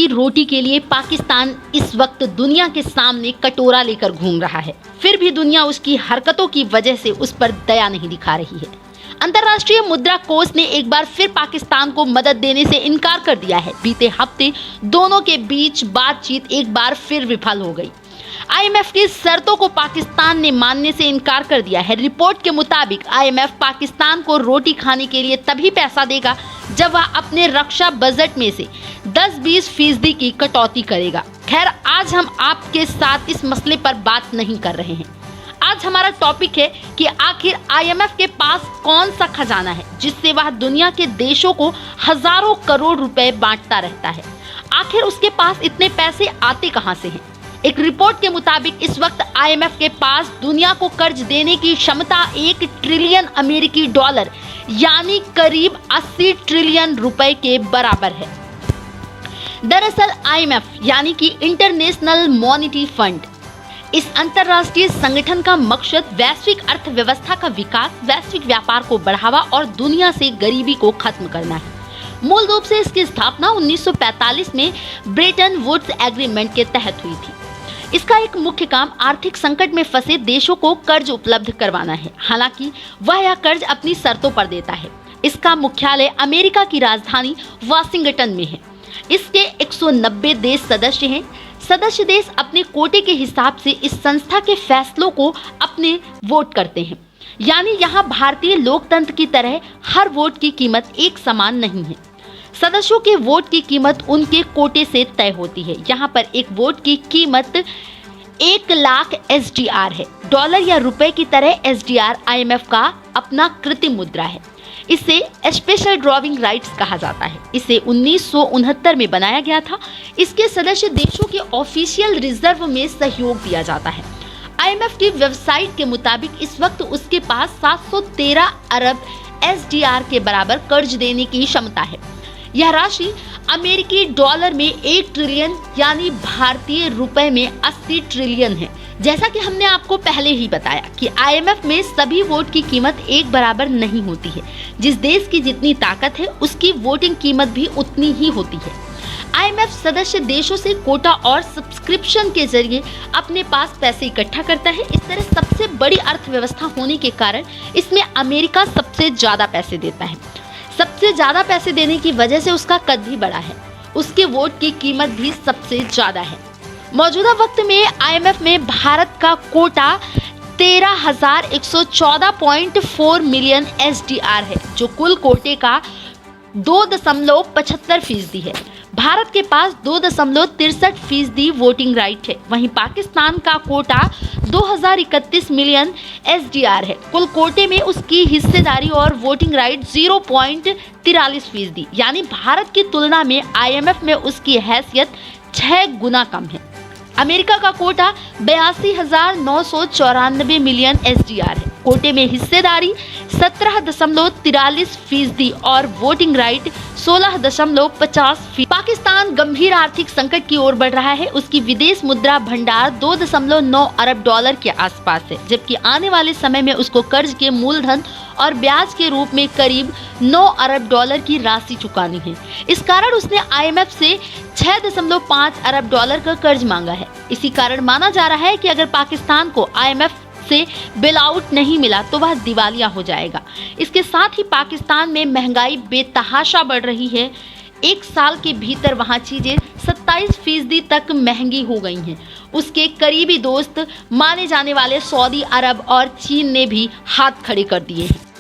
की रोटी के लिए पाकिस्तान इस वक्त दुनिया के सामने कटोरा लेकर घूम रहा है, फिर भी दुनिया उसकी हरकतों की वजह से उस पर दया नहीं दिखा रही है। अंतर्राष्ट्रीय मुद्रा कोष ने एक बार फिर पाकिस्तान को मदद देने से इनकार कर दिया है। बीते हफ्ते दोनों के बीच बातचीत एक बार फिर विफल हो गई। IMF की शर्तों को पाकिस्तान ने मानने से इनकार कर दिया है। रिपोर्ट के मुताबिक IMF पाकिस्तान को रोटी खाने के लिए तभी पैसा देगा जब वह अपने रक्षा बजट में से 10-20% की कटौती करेगा। खैर, आज हम आपके साथ इस मसले पर बात नहीं कर रहे हैं। आज हमारा टॉपिक है कि आखिर IMF के पास कौन सा खजाना है जिससे वह दुनिया के देशों को हजारों करोड़ रुपए बांटता रहता है। आखिर उसके पास इतने पैसे आते कहां से हैं? एक रिपोर्ट के मुताबिक इस वक्त IMF के पास दुनिया को कर्ज देने की क्षमता 1 ट्रिलियन अमेरिकी डॉलर यानी करीब 80 ट्रिलियन रुपए के बराबर है। दरअसल IMF यानी कि इंटरनेशनल मॉनेटरी फंड, इस अंतर्राष्ट्रीय संगठन का मकसद वैश्विक अर्थव्यवस्था का विकास, वैश्विक व्यापार को बढ़ावा और दुनिया से गरीबी को खत्म करना है। मूल रूप से इसकी स्थापना 1945 में ब्रेटन वुड्स एग्रीमेंट के तहत हुई थी। इसका एक मुख्य काम आर्थिक संकट में फंसे देशों को कर्ज उपलब्ध करवाना है। हालांकि वह यह कर्ज अपनी शर्तों पर देता है। इसका मुख्यालय अमेरिका की राजधानी वाशिंगटन में है। इसके 190 देश सदस्य हैं। सदस्य देश अपने कोटे के हिसाब से इस संस्था के फैसलों को अपने वोट करते हैं। यानी यहाँ भारतीय लोकतंत्र की तरह हर वोट की कीमत एक समान नहीं है। सदस्यों के वोट की कीमत उनके कोटे से तय होती है। यहाँ पर एक वोट की कीमत 1 लाख SDR है। डॉलर या रुपए की तरह SDR IMF का अपना कृत्रिम मुद्रा है। इसे स्पेशल ड्रॉविंग राइट्स कहा जाता है। इसे 1969 में बनाया गया था। इसके सदस्य देशों के ऑफिशियल रिजर्व में सहयोग दिया जाता है। IMF की वेबसाइट के मुताबिक इस वक्त उसके पास 713 अरब SDR के बराबर कर्ज देने की क्षमता है। यह राशि अमेरिकी डॉलर में 1 ट्रिलियन यानी भारतीय रुपए में 80 ट्रिलियन है। जैसा कि हमने आपको पहले ही बताया कि IMF में सभी वोट की कीमत एक बराबर नहीं होती है। जिस देश की जितनी ताकत है उसकी वोटिंग कीमत भी उतनी ही होती है। IMF सदस्य देशों से कोटा और सब्सक्रिप्शन के जरिए अपने पास पैसे इकट्ठा करता है। इस तरह सबसे बड़ी अर्थव्यवस्था होने के कारण इसमें अमेरिका सबसे ज्यादा पैसे देता है। सबसे ज्यादा पैसे देने की वजह से उसका कद भी बड़ा है। उसके वोट की कीमत भी सबसे ज्यादा है। मौजूदा वक्त में IMF में भारत का कोटा 13,114.4 मिलियन SDR है, जो कुल कोटे का 2.75% है। भारत के पास 2.63% वोटिंग राइट है। वहीं पाकिस्तान का कोटा 2031 मिलियन SDR है। कुल कोटे में उसकी हिस्सेदारी और वोटिंग राइट 0.43%, यानी भारत की तुलना में IMF में उसकी हैसियत 6 गुना कम है। अमेरिका का कोटा 82,994 मिलियन SDR है। कोटे में हिस्सेदारी 17.43% और वोटिंग राइट 16.50%। पाकिस्तान गंभीर आर्थिक संकट की ओर बढ़ रहा है। उसकी विदेश मुद्रा भंडार 2.9 अरब डॉलर के आसपास है, जबकि आने वाले समय में उसको कर्ज के मूलधन और ब्याज के रूप में करीब 9 अरब डॉलर की राशि चुकानी है। इस कारण उसने IMF से 6.5 अरब डॉलर का कर्ज मांगा है। इसी कारण माना जा रहा है कि अगर पाकिस्तान को IMF से बेल आउट नहीं मिला तो वह दिवालिया हो जाएगा। इसके साथ ही पाकिस्तान में महंगाई बेतहाशा बढ़ रही है। एक साल के भीतर वहां चीजें 27% तक महंगी हो गई हैं। उसके करीबी दोस्त माने जाने वाले सऊदी अरब और चीन ने भी हाथ खड़े कर दिए हैं।